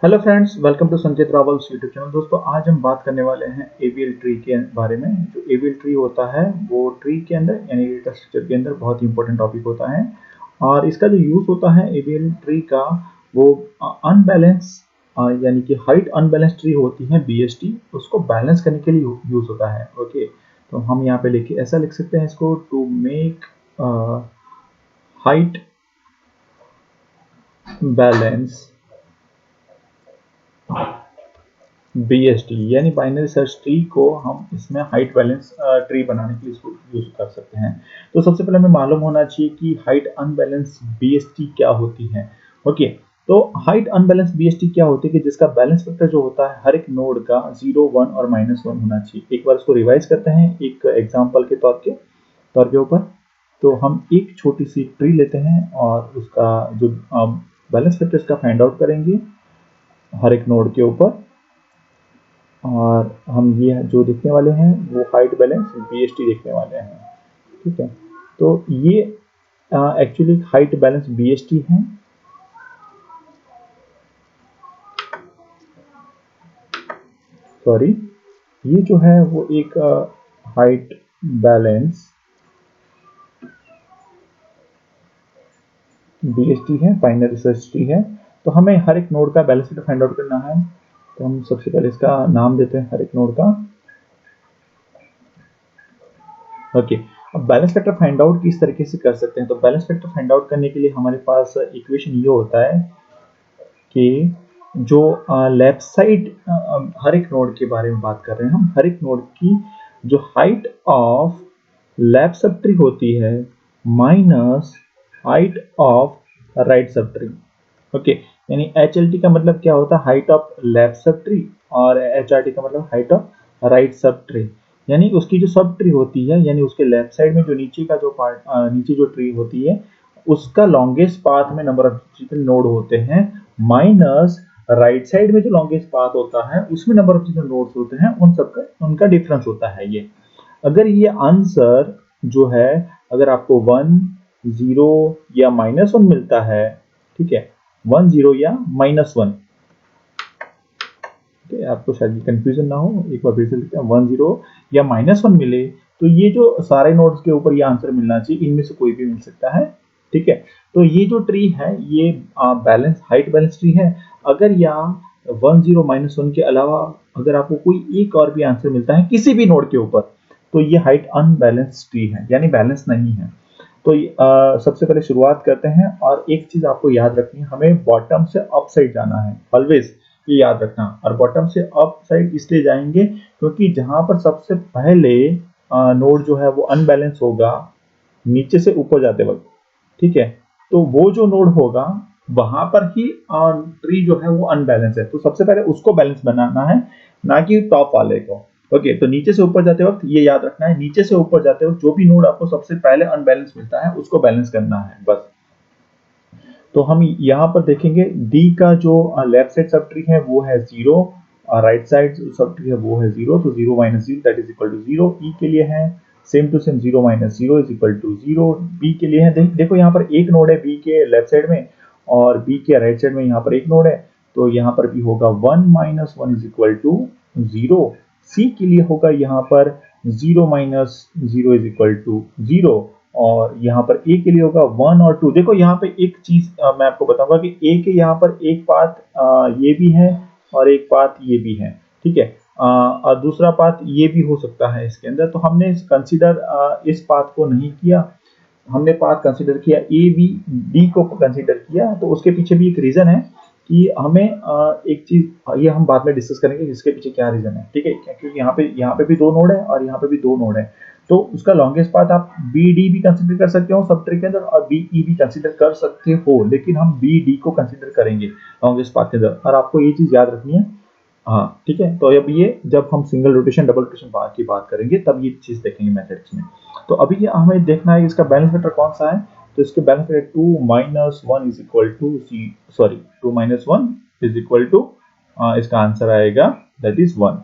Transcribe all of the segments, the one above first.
Hello friends, welcome to संकेत रावल्स YouTube channel. दोस्तों, आज हम बात करने वाले हैं एवीएल ट्री के बारे में। जो एवीएल ट्री होता है वो ट्री के अंदर यानी डेटा स्ट्रक्चर के अंदर बहुत ही इंपॉर्टेंट टॉपिक होता है। और इसका जो यूज़ होता है एवीएल ट्री का, वो अनबैलेंस यानी कि हाइट अनबैलेंस ट्री होती है बीएसटी, उसको बैलेंस करने के लिए यूज़ होता है। ओके, तो हम यहाँ पे लिखे ऐसा लिख सकते हैं इसको, to make height balance BST यानी बाइनरी सर्च ट्री को हम इसमें हाइट बैलेंस ट्री बनाने के लिए इसको यूज कर सकते हैं। तो सबसे पहले हमें मालूम होना चाहिए कि हाइट अनबैलेंस बीएसटी क्या होती है। ओके, तो हाइट अनबैलेंस बीएसटी क्या होती है कि जिसका बैलेंस फैक्टर जो होता है हर एक नोड का 0, 1 और -1 होना चाहिए। एक बार इसको रिवाइज करते हैं एक एग्जाम्पल के तौर के ऊपर। तो हम एक छोटी सी ट्री लेते हैं और उसका जो बैलेंस फैक्टर इसका फाइंड आउट करेंगे हर एक नोड के ऊपर, और हम ये जो देखने वाले हैं वो हाइट बैलेंस बीएसटी देखने वाले हैं। ठीक है, तो ये एक्चुअली हाइट बैलेंस बीएसटी है। सॉरी, ये जो है वो एक हाइट बैलेंस बीएसटी है, बाइनरी सर्च ट्री है। तो हमें हर एक नोड का बैलेंस फाइंड आउट करना है। तो हम सबसे पहले इसका नाम देते हैं हर एक नोड का। ओके, अब बैलेंस फैक्टर फाइंड आउट किस तरीके से कर सकते हैं। तो बैलेंस फैक्टर फाइंड आउट करने के लिए हमारे पास इक्वेशन ये होता है कि जो लेफ्ट साइड, हर एक नोड के बारे में बात कर रहे हैं हम, हर एक नोड की जो height of left sub tree होती है minus height of right sub tree. Okay, यानी एच एल टी का मतलब क्या होता है, height of left sub tree, और एच आर टी का मतलब height of right sub tree. यानी उसकी जो सब ट्री होती है, यानी उसके लेफ्ट साइड में जो नीचे का जो पार्ट, नीचे जो ट्री होती है, उसका लॉन्गेस्ट पाथ में नंबर ऑफ जितने नोड होते हैं माइनस राइट साइड में जो लॉन्गेस्ट पाथ होता है उसमें नंबर ऑफ जितने नोड्स होते हैं उन सबका उनका डिफरेंस होता है ये। अगर ये आंसर जो है, अगर आपको 1, 0 या -1 मिलता है, ठीक है, 1, 0 या -1, आपको शायद कंफ्यूजन ना हो, एक बार फिर से लिखते हैं, 1, 0 या -1 मिले तो ये जो सारे नोड्स के ऊपर ये आंसर मिलना चाहिए, इनमें से कोई भी मिल सकता है। ठीक है, तो ये जो ट्री है ये बैलेंस हाइट बैलेंस ट्री है। अगर यहाँ 1, 0, -1 के अलावा अगर आपको कोई एक और भी आंसर मिलता है किसी भी नोड के ऊपर, तो ये हाइट अनबैलेंस ट्री है, यानी बैलेंस नहीं है। तो सबसे पहले शुरुआत करते हैं, और एक चीज आपको याद रखनी है, हमें बॉटम से अप साइड जाना है ऑलवेज, ये याद रखना। और बॉटम से अप साइड इसलिए जाएंगे क्योंकि जहां पर सबसे पहले नोड जो है वो अनबैलेंस होगा नीचे से ऊपर जाते वक्त, ठीक है, तो वो जो नोड होगा वहां पर ही ट्री जो है वो अनबैलेंस है, तो सबसे पहले उसको बैलेंस बनाना है, ना कि टॉप वाले को। ओके, तो नीचे से ऊपर जाते वक्त ये याद रखना है, नीचे से ऊपर जाते वक्त जो भी नोड आपको सबसे पहले अनबैलेंस मिलता है उसको बैलेंस करना है बस। तो हम यहाँ पर देखेंगे डी का जो लेफ्ट साइड सब ट्री है वो है 0, और राइट साइड सब ट्री है वो है 0, तो 0 - 0 that is equal to 0। E के लिए है same to same, 0 - 0 is equal to 0। B के लिए है, देखो यहाँ पर एक नोड है बी के लेफ्ट साइड में, और बी के राइट साइड में यहाँ पर एक नोड है, तो यहाँ पर भी होगा 1 - 1 इज इक्वल टू 0। सी के लिए होगा यहाँ पर 0 - 0 इज इक्वल टू 0, और यहाँ पर ए के लिए होगा 1 और 2। देखो यहाँ पे एक चीज मैं आपको बताऊंगा कि ए के यहाँ पर एक पाथ ये भी है और एक पाथ ये भी है, ठीक है, और दूसरा पाथ ये भी हो सकता है इसके अंदर। तो हमने कंसीडर इस पाथ को नहीं किया, हमने पाथ कंसीडर किया ए बी, डी को कंसीडर किया। तो उसके पीछे भी एक रीजन है कि हमें एक चीज ये हम बाद में डिस्कस करेंगे इसके पीछे क्या रीजन है, ठीक है, क्योंकि यहाँ पे भी दो नोड है और यहाँ पे भी दो नोड है, तो उसका लॉन्गेस्ट पाथ आप बी डी भी कंसीडर कर सकते हो सब ट्री के अंदर, और बी ई भी कंसीडर कर सकते हो, लेकिन हम बी डी को कंसीडर करेंगे लॉन्गेस्ट पाथ के अंदर, और आपको ये चीज याद रखनी है। हाँ, ठीक है, तो अब ये जब हम सिंगल रोटेशन डबल रोटेशन की बात करेंगे तब ये चीज देखेंगे मैथमेटिक्स में। तो अभी ये हमें देखना है इसका बैलेंस फैक्टर कौन सा है। तो इसके balance factor 2 - 1 is equal to C, sorry 2 - 1 is equal to, इसका आंसर आएगा दैट इज 1।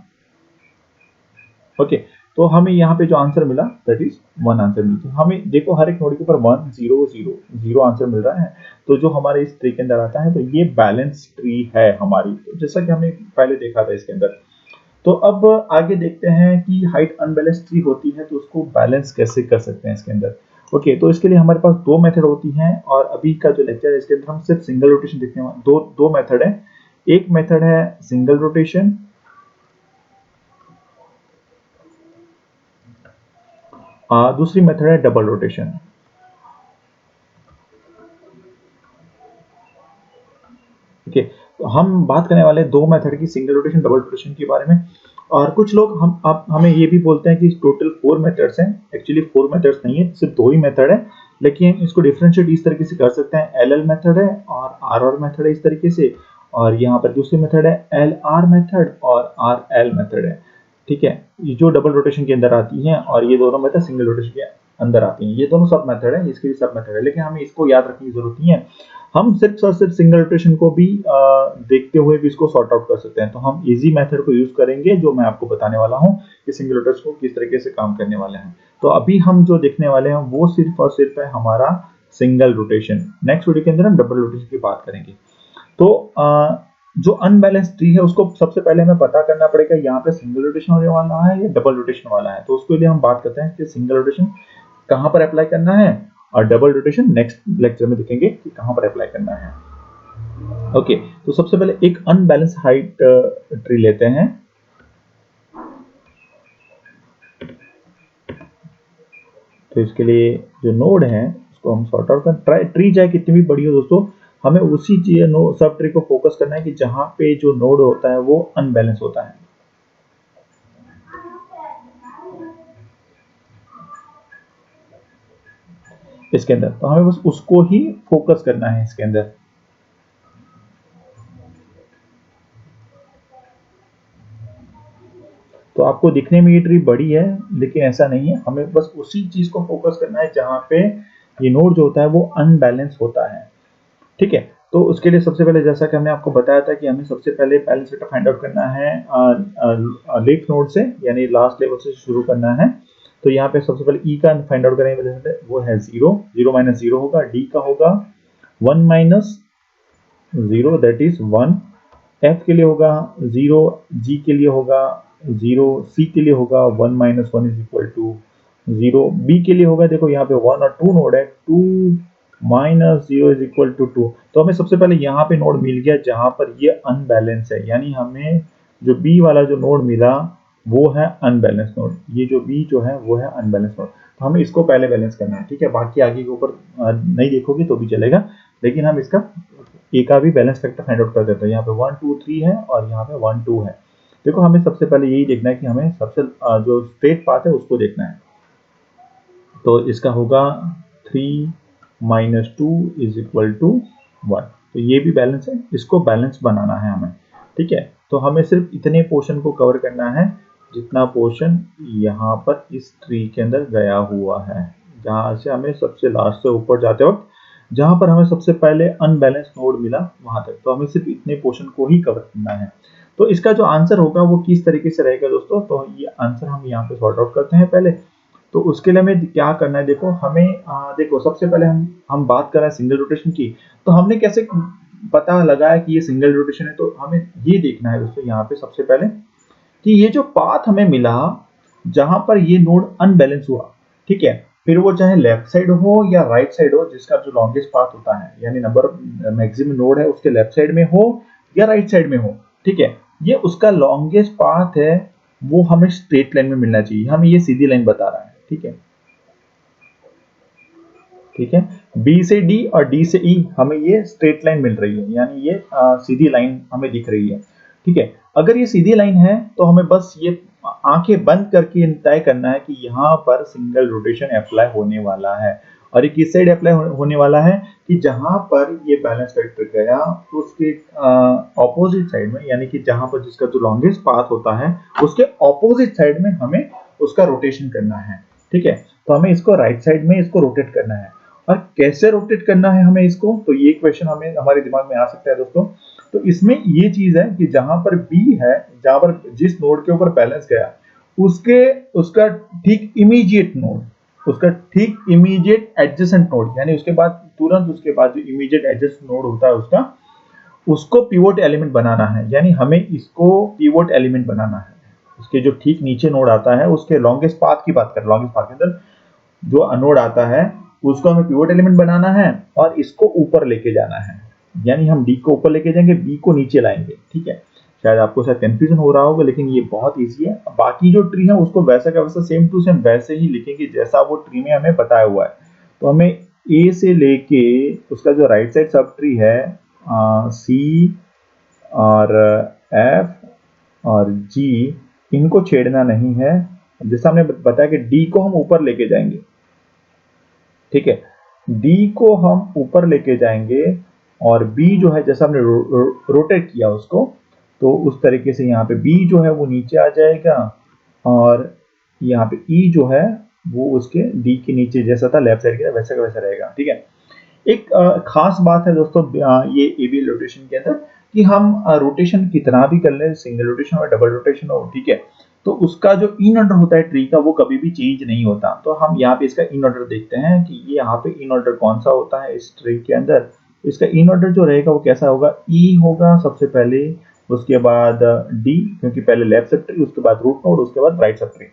ओके, तो हमें यहाँ पे जो आंसर मिला दैट इज 1 आंसर मिला। हमें देखो हर एक नोड के ऊपर 1 0 0 0 आंसर मिल रहा है, तो जो हमारे इस ट्री के अंदर आता है तो ये बैलेंस ट्री है हमारी, तो जैसा कि हमने पहले देखा था इसके अंदर। तो अब आगे देखते हैं कि हाइट अनबैलेंस ट्री होती है तो उसको बैलेंस कैसे कर सकते हैं इसके अंदर। ओके, तो इसके लिए हमारे पास दो मेथड होती हैं, और अभी का जो लेक्चर है इसके अंदर हम सिर्फ सिंगल रोटेशन देखने वाले। दो मेथड है, एक मेथड है सिंगल रोटेशन, दूसरी मेथड है डबल रोटेशन। ओके, तो हम बात करने वाले हैं दो मेथड की, सिंगल रोटेशन डबल रोटेशन के बारे में। और कुछ लोग हमें ये भी बोलते हैं कि टोटल 4 मेथड्स हैं। एक्चुअली 4 मेथड्स नहीं है, सिर्फ 2 ही मेथड है, लेकिन इसको डिफरेंशिएट इस तरीके से कर सकते हैं, एल एल मेथड है और आर आर मेथड है इस तरीके से, और यहाँ पर दूसरी मेथड है एल आर मेथड और आर एल मेथड है। ठीक है, ये जो डबल रोटेशन के अंदर आती है, और ये दोनों मेथड सिंगल रोटेशन के अंदर आती हैं। ये दोनों सब मेथड है, इसके भी सब मेथड है, लेकिन हमें इसको याद रखने की जरूरत नहीं है। हम सिर्फ और सिर्फ सिंगल रोटेशन को भी देखते हुए भी इसको सॉर्ट आउट कर सकते हैं। तो हम इजी मेथड को यूज करेंगे, जो मैं आपको बताने वाला हूं कि सिंगल रोटेशन को किस तरीके से काम करने वाले हैं। तो अभी हम जो देखने वाले हैं वो सिर्फ और सिर्फ है हमारा सिंगल रोटेशन। नेक्स्ट वीडियो के अंदर हम डबल रोटेशन की बात करेंगे। तो जो अनबैलेंस ट्री है उसको सबसे पहले हमें पता करना पड़ेगा यहाँ पे सिंगल रोटेशन होने वाला है या डबल रोटेशन वाला है। तो उसके लिए हम बात करते हैं कि सिंगल रोटेशन कहां पर अप्लाई करना है, और डबल रोटेशन नेक्स्ट लेक्चर में देखेंगे कि कहां पर अप्लाई करना है। ओके, तो सबसे पहले एक अनबैलेंस हाइट ट्री लेते हैं। तो इसके लिए जो नोड है उसको हम सॉर्ट आउट कर, ट्री चाहे कितनी भी बड़ी हो दोस्तों, हमें उसी सब ट्री को फोकस करना है कि जहां पे जो नोड होता है वो अनबैलेंस होता है। इसके अंदर तो हमें बस उसको ही फोकस करना है इसके अंदर। तो आपको दिखने में ये ट्री बड़ी है, लेकिन ऐसा नहीं है, हमें बस उसी चीज को फोकस करना है जहां पे ये नोड जो होता है वो अनबैलेंस होता है। ठीक है, तो उसके लिए सबसे पहले जैसा कि हमने आपको बताया था कि हमें सबसे पहले बैलेंस वेक्टर फाइंड आउट करना है लीफ नोड से, यानी लास्ट लेवल से शुरू करना है। तो यहाँ पे सबसे पहले ई का फाइंड आउट करेंगे, वो है 0, 0 माइनस 0 होगा, डी का होगा 1 माइनस 0 दैट इज 1, एफ के लिए होगा 0, जी के लिए होगा 0, सी के लिए होगा 1 minus 1 is equal to 0, B के लिए होगा, देखो यहाँ पे 1 और 2 नोड है, 2 माइनस 0 इज इक्वल टू 2। तो हमें सबसे पहले यहाँ पे नोड मिल गया जहां पर ये अनबैलेंस है, यानी हमें जो बी वाला जो नोड मिला वो है अनबैलेंस नोड। ये जो बी जो है वो है अनबैलेंस नोड, तो हमें इसको पहले बैलेंस करना है। ठीक है, बाकी आगे के ऊपर नहीं देखोगे तो भी चलेगा, लेकिन हम इसका ए का भी बैलेंस फैक्टर फाइंड आउट कर देते हैं। यहाँ पे 1 2 3 है और यहाँ पे 1 2 है। देखो हमें सबसे पहले यही देखना है कि हमें सबसे जो स्ट्रेट पाथ है उसको देखना है। तो इसका होगा 3 माइनस 2 इज इक्वल टू 1। तो ये भी बैलेंस है, इसको बैलेंस बनाना है हमें। ठीक है, तो हमें सिर्फ इतने पोर्शन को कवर करना है जितना पोर्शन यहाँ पर इस ट्री के अंदर गया हुआ है, जहां से हमें सबसे लास्ट से ऊपर जाते वक्त जहां पर हमें सबसे पहले अनबैलेंस नोड मिला वहां तक। तो हमें सिर्फ इतने पोर्शन को ही कवर करना है। तो इसका जो आंसर होगा वो किस तरीके से रहेगा दोस्तों, तो ये आंसर हम यहाँ पे सॉर्ट आउट करते हैं पहले। तो उसके लिए हमें क्या करना है, देखो हमें देखो सबसे पहले हम बात कर रहे हैं सिंगल रोटेशन की। तो हमने कैसे पता लगाया कि ये सिंगल रोटेशन है, तो हमें ये देखना है दोस्तों यहाँ पे सबसे पहले कि ये जो पाथ हमें मिला जहां पर ये नोड अनबैलेंस हुआ, ठीक है, फिर वो चाहे लेफ्ट साइड हो या राइट साइड हो, जिसका जो लॉन्गेस्ट पाथ होता है, यानी नंबर मैक्सिमम नोड है उसके लेफ्ट साइड में हो या राइट साइड में हो, ठीक है, ये उसका लॉन्गेस्ट पाथ है, वो हमें स्ट्रेट लाइन में मिलना चाहिए। हमें ये सीधी लाइन बता रहा है। ठीक है, ठीक है, बी से डी और डी से ई हमें ये स्ट्रेट लाइन मिल रही है, यानी ये सीधी लाइन हमें दिख रही है। ठीक है, अगर ये सीधी लाइन है तो हमें बस ये आंखें बंद करके तय करना है कि यहाँ पर सिंगल रोटेशन अप्लाई होने वाला है। और ये किस साइड अप्लाई होने वाला है कि जहां पर ये बैलेंस फैक्टर गया तो उसके ऑपोजिट साइड में, यानी कि जहां पर जिसका जो लॉन्गेस्ट पाथ होता है उसके ऑपोजिट साइड में हमें उसका रोटेशन करना है। ठीक है, तो हमें इसको राइट साइड में इसको रोटेट करना है। और कैसे रोटेट करना है हमें इसको, तो ये क्वेश्चन हमें हमारे दिमाग में आ सकता है दोस्तों। तो इसमें ये चीज है कि जहां पर बी है, जहां पर जिस नोड के ऊपर बैलेंस गया उसके उसका ठीक इमीडिएट नोड, उसका ठीक इमीडिएट एडजेसेंट नोड, यानी उसके बाद तुरंत उसके बाद जो इमीडिएट एडजेसेंट नोड होता है उसका, उसको पिवोट एलिमेंट बनाना है। यानी हमें इसको पिवोट एलिमेंट बनाना है। उसके जो ठीक नीचे नोड आता है उसके लॉन्गेस्ट पाथ की बात करें, लॉन्गेस्ट पाथ के अंदर जो नोड आता है उसको हमें पिवोट एलिमेंट बनाना है और इसको ऊपर लेके जाना है। यानी हम डी को ऊपर लेके जाएंगे, बी को नीचे लाएंगे। ठीक है, शायद आपको शायद कंफ्यूजन हो रहा होगा, लेकिन ये बहुत इजी है। बाकी जो ट्री है उसको वैसा का वैसा सेम टू सेम वैसे ही लिखेंगे जैसा वो ट्री में हमें बताया हुआ है। तो हमें ए से लेके उसका जो राइट साइड सब ट्री है सी और एफ और जी, इनको छेड़ना नहीं है। जैसा हमने बताया कि डी को हम ऊपर लेके जाएंगे। ठीक है, डी को हम ऊपर लेके जाएंगे और बी जो है जैसा हमने रोटेट किया उसको, तो उस तरीके से यहाँ पे बी जो है वो नीचे आ जाएगा और यहाँ पे ई जो है वो उसके डी के नीचे जैसा था लेफ्ट साइड के वैसा का वैसा रहेगा। ठीक है, एक खास बात है दोस्तों ये एबीएल रोटेशन के अंदर कि हम रोटेशन कितना भी कर लें, सिंगल रोटेशन हो डबल रोटेशन हो, ठीक है, तो उसका जो इन ऑर्डर होता है ट्री का वो कभी भी चेंज नहीं होता। तो हम यहाँ पे इसका इन ऑर्डर देखते हैं कि ये यहाँ पे इन ऑर्डर कौन सा होता है इस ट्री के अंदर। इसका इन ऑर्डर जो रहेगा वो कैसा होगा, ई होगा सबसे पहले, उसके बाद डी, क्योंकि पहले लेफ्ट सब ट्री, उसके बाद रूट नोड, उसके बाद राइट सब ट्री।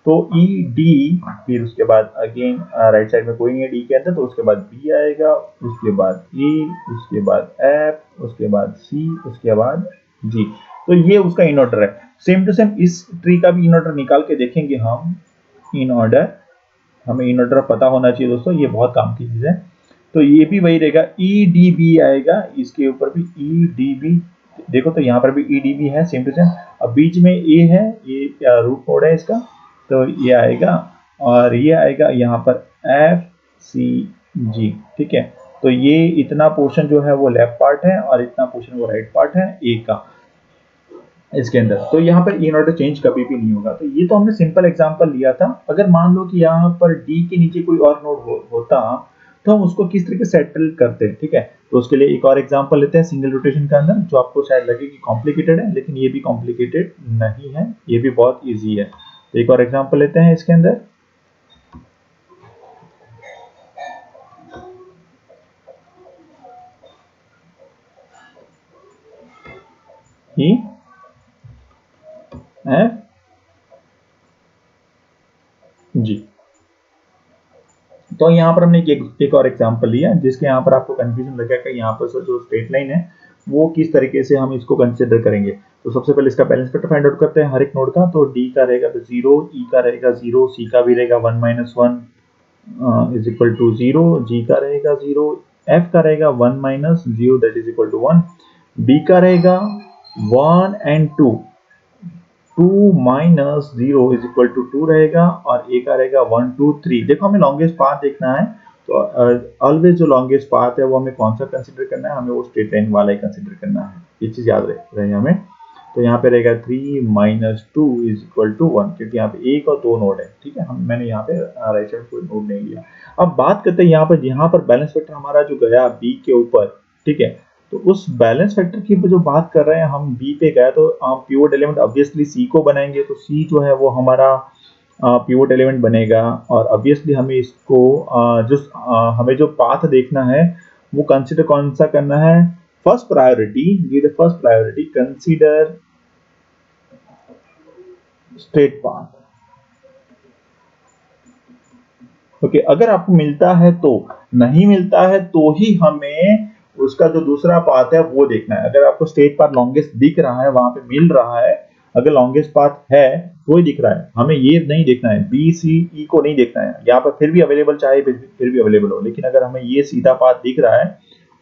तो ई डी, फिर उसके बाद अगेन राइट साइड में कोई नहीं है डी के अंदर, तो उसके बाद बी आएगा, उसके बाद ए, उसके बाद एफ, उसके बाद सी, उसके बाद जी। तो ये उसका इन ऑर्डर है। सेम टू सेम इस ट्री का भी इन ऑर्डर निकाल के देखेंगे हम। इन ऑर्डर, हमें इन ऑर्डर पता होना चाहिए दोस्तों, ये बहुत काम की चीज है। तो ये भी वही रहेगा, ई डी बी आएगा, इसके ऊपर भी ई डी बी। देखो तो यहाँ पर भी ई डी बी है सेम टू सेम। अब बीच में ए है, ये रूट नोड है इसका, तो ये आएगा और ये आएगा यहाँ पर एफ सी जी। ठीक है, तो ये इतना पोर्शन जो है वो लेफ्ट पार्ट है और इतना पोर्शन वो राइट पार्ट है ए का इसके अंदर। तो यहाँ पर इन ऑर्डर चेंज कभी भी नहीं होगा। तो ये तो हमने सिंपल एग्जांपल लिया था। अगर मान लो कि यहाँ पर डी के नीचे कोई और नोड होता तो हम उसको किस तरीके से सेटल करते हैं। ठीक है, तो उसके लिए एक और एग्जांपल लेते हैं सिंगल रोटेशन के अंदर, जो आपको शायद लगे कि कॉम्प्लिकेटेड है, लेकिन ये भी कॉम्प्लिकेटेड नहीं है, ये भी बहुत ईजी है। तो एक और एग्जाम्पल लेते हैं इसके अंदर। E F G. तो यहाँ पर हमने एक और एग्जांपल लिया जिसके यहाँ पर आपको कंफ्यूजन लगेगा कि यहाँ पर जो स्ट्रेट लाइन है वो किस तरीके से हम इसको कंसिडर करेंगे। तो सबसे पहले इसका बैलेंस वेक्टर फाइंड आउट करते हैं हर एक नोड का। तो डी का रहेगा तो 0, ई का रहेगा 0, सी का भी रहेगा 1 - 1 इज इक्वल टू 0, जी का रहेगा 0, एफ का रहेगा 1 - 0 that is equal to 1, B का रहेगा 1 and 2, 2 - 0 इज इक्वल टू 2 रहेगा, और ए का रहेगा 1 2 3। देखो हमें लॉन्गेस्ट पाथ देखना है, तो ऑलवेज जो लॉन्गेस्ट पाथ है वो हमें कौन सा कंसीडर करना है, हमें वो स्ट्रेट लाइन वाला ही कंसीडर करना है। ये चीज याद रहे हमें। तो यहाँ पे रहेगा 3 - 2 इज इक्वल टू 1, क्योंकि यहाँ पे एक और दो नोड है। ठीक है, हम मैंने यहाँ पे राइट साइड कोई नोड नहीं लिया। अब बात करते हैं यहाँ पर बैलेंस वेक्टर हमारा जो गया बी के ऊपर। ठीक है, तो उस बैलेंस फैक्टर की जो बात कर रहे हैं हम, बी पे गए तो पिवोट एलिमेंट ऑब्वियसली सी को बनाएंगे, तो सी जो है वो हमारा पिवोट एलिमेंट बनेगा। और ऑब्वियसली हमें इसको हमें जो पाथ देखना है वो कंसीडर कौन सा करना है, first priority, give the first priority, consider straight path. Okay, अगर आपको मिलता है तो, नहीं मिलता है तो ही हमें उसका जो दूसरा पाथ है वो देखना है। अगर आपको स्ट्रेट पाथ लॉन्गेस्ट दिख रहा है, वहां पे मिल रहा है, अगर लॉन्गेस्ट पाथ है वो ही दिख रहा है, हमें ये नहीं देखना है, बी सी ई को नहीं देखना है। यहाँ पर फिर भी अवेलेबल, चाहे फिर भी अवेलेबल हो, लेकिन अगर हमें ये सीधा पाथ दिख रहा है,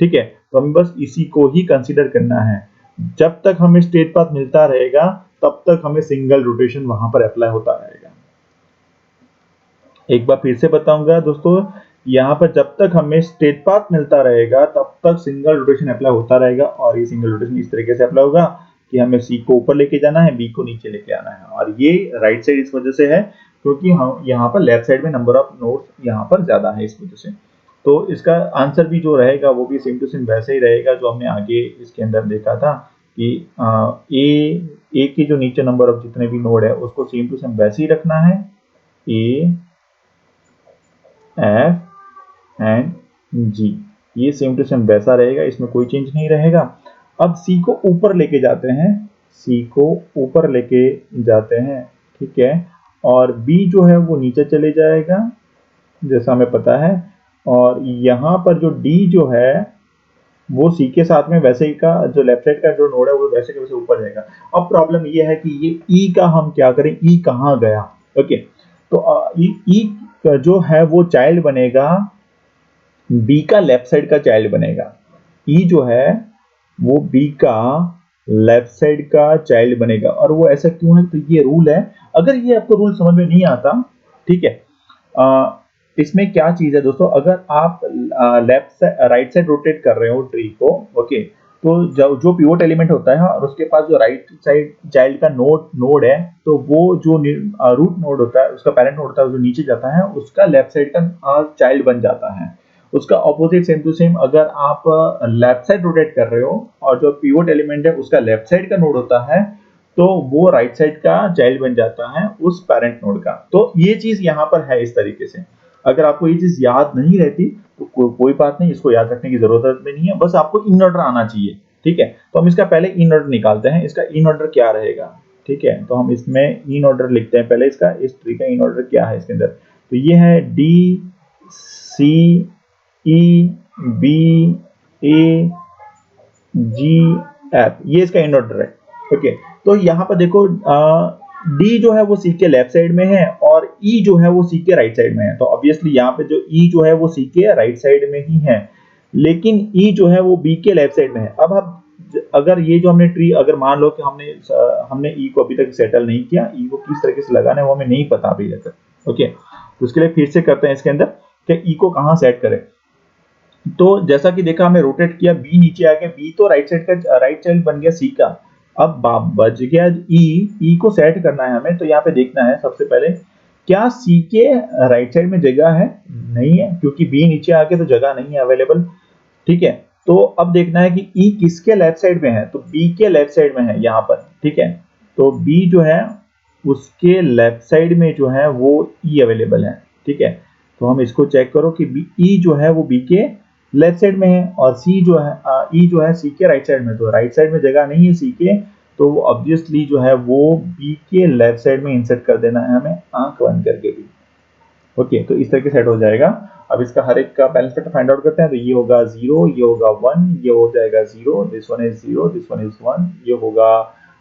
ठीक है, तो हमें बस इसी को ही कंसिडर करना है। जब तक हमें स्ट्रेट पाथ मिलता रहेगा तब तक हमें सिंगल रोटेशन वहां पर अप्लाई होता रहेगा। एक बार फिर से बताऊंगा दोस्तों, यहाँ पर जब तक हमें स्ट्रेट पाथ मिलता रहेगा तब तक सिंगल रोटेशन अप्लाई होता रहेगा। और ये सिंगल रोटेशन इस तरीके से अप्लाई होगा कि हमें सी को ऊपर लेके जाना है, बी को नीचे लेके आना है। और ये राइट साइड इस वजह से है क्योंकि हम यहाँ पर लेफ्ट साइड में नंबर ऑफ नोड्स यहाँ पर ज्यादा है, इस वजह से। तो इसका आंसर भी जो रहेगा वो भी सेम टू सेम वैसे ही रहेगा जो हमने आगे इसके अंदर देखा था कि ए ए के जो नीचे नंबर ऑफ जितने भी नोड है उसको सेम टू सेम वैसे ही रखना है, ए एफ एंड जी, ये सेम टू सेम वैसा रहेगा, इसमें कोई चेंज नहीं रहेगा। अब सी को ऊपर लेके जाते हैं, सी को ऊपर लेके जाते हैं, ठीक है, और बी जो है वो नीचे चले जाएगा जैसा हमें पता है, और यहाँ पर जो डी जो है वो सी के साथ में वैसे ही का जो लेफ्ट साइड का जो नोड है वो वैसे के वैसे ऊपर जाएगा। अब प्रॉब्लम ये है कि ये ई का हम क्या करें, ई कहाँ गया, ओके, तो ई जो है वो चाइल्ड बनेगा, बी का लेफ्ट साइड का चाइल्ड बनेगा, ई जो है वो बी का लेफ्ट साइड का चाइल्ड बनेगा। और वो ऐसा क्यों है, तो ये रूल है, अगर ये आपको रूल समझ में नहीं आता, ठीक है, इसमें क्या चीज है दोस्तों, अगर आप left side right side rotate कर रहे हो ट्री को, ओके, तो जो पिवोट एलिमेंट होता है और उसके पास जो राइट साइड चाइल्ड का नोड है, तो वो जो रूट नोड होता है, उसका पेरेंट नोड होता है, जो नीचे जाता है उसका लेफ्ट साइड का चाइल्ड बन जाता है। उसका ऑपोजिट सेम टू सेम, अगर आप लेफ्ट साइड रोटेट कर रहे हो और जो पिवोट एलिमेंट है उसका लेफ्ट साइड का नोड होता है, तो वो राइट साइड का चाइल्ड बन जाता है उस पेरेंट नोड का। तो ये चीज यहाँ पर है इस तरीके से। अगर आपको ये चीज याद नहीं रहती तो कोई बात नहीं, इसको याद रखने की जरूरत भी नहीं है, बस आपको इन ऑर्डर आना चाहिए, ठीक है। तो हम इसका पहले इन ऑर्डर निकालते हैं, इसका इन ऑर्डर क्या रहेगा, ठीक है, तो हम इसमें इन ऑर्डर लिखते हैं पहले, इसका इस ट्री का इन ऑर्डर क्या है इसके अंदर, तो ये है डी सी ई बी ए जी एफ, ये इसका इन ऑर्डर है, ओके। तो यहाँ पर देखो डी जो है वो सी के लेफ्ट साइड में है और ई जो है वो सी के राइट साइड में है, तो ऑब्वियसली यहाँ पे जो ई जो है वो सी के राइट साइड में ही है, लेकिन ई जो है वो बी के लेफ्ट साइड में है। अब हम अगर ये जो हमने ट्री, अगर मान लो कि हमने ई को अभी तक सेटल नहीं किया, ई को किस तरीके से लगाना है वो हमें नहीं पता अभी तक, ओके, तो उसके लिए फिर से करते हैं इसके अंदर कि ई को कहाँ सेट करें। तो जैसा कि देखा, हमें रोटेट किया, बी नीचे आ गया, बी तो राइट साइड का राइट चाइल्ड बन गया सी का। अब बच गया ई को सेट करना है हमें, तो यहाँ पे देखना है सबसे पहले क्या सी के राइट साइड में जगह है, नहीं है, क्योंकि बी नीचे आके तो जगह नहीं है अवेलेबल, ठीक है। तो अब देखना है कि ई किसके लेफ्ट साइड में है, तो बी के लेफ्ट साइड में है यहाँ पर, ठीक है, तो बी जो है उसके लेफ्ट साइड में जो है वो ई अवेलेबल है, ठीक है। तो हम इसको चेक करो कि ई जो है वो बी के लेफ्ट साइड में है और सी जो है ई जो है सी के राइट साइड में, तो राइट साइड में जगह नहीं है सी के, तो ऑब्वियसली जो है वो बी के लेफ्ट साइड में इंसर्ट कर देना है हमें आंख बंद करके भी, ओके। तो इस तरह के सेट हो जाएगा। अब इसका हर एक का बैलेंस फैक्टर फाइंड आउट करते हैं, तो ये होगा 0, ये होगा 1, ये हो जाएगा 0, this one is 0, this one is 1, ये होगा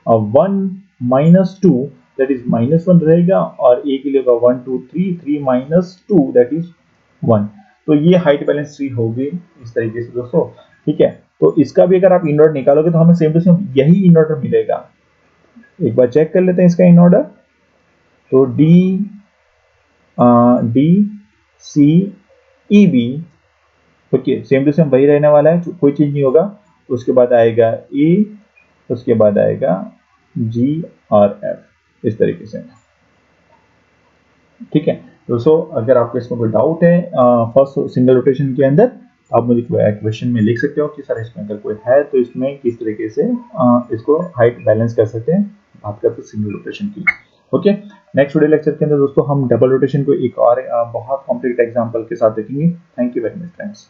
1 -2 दैट इज -1 रहेगा, और ए के लिए होगा 1 2 3 3 -2 दैट इज 1। तो ये हाइट बैलेंस ट्री होगी इस तरीके से दोस्तों, ठीक है। तो इसका भी अगर आप इन ऑर्डर निकालोगे तो हमें सेम टू सेम यही इन ऑर्डर मिलेगा। एक बार चेक कर लेते हैं इसका इन ऑर्डर, तो D D C E B, okay, same to same वही रहने वाला है, कोई चीज नहीं होगा। उसके बाद आएगा ए, उसके बाद आएगा जी और एफ, इस तरीके से, ठीक है दोस्तों। अगर आपको इसमें कोई डाउट है फर्स्ट सिंगल रोटेशन के अंदर, आप मुझे क्वेश्चन में लिख सकते हो कि सर इसमें अगर कोई है तो इसमें किस तरीके से इसको हाइट बैलेंस कर सकते हैं, बात करते हैं सिंगल रोटेशन की, ओके। नेक्स्ट वीडियो लेक्चर के अंदर दोस्तों हम डबल रोटेशन को एक और बहुत कॉम्प्लिकेट एग्जांपल के साथ देखेंगे। Thank you very much friends.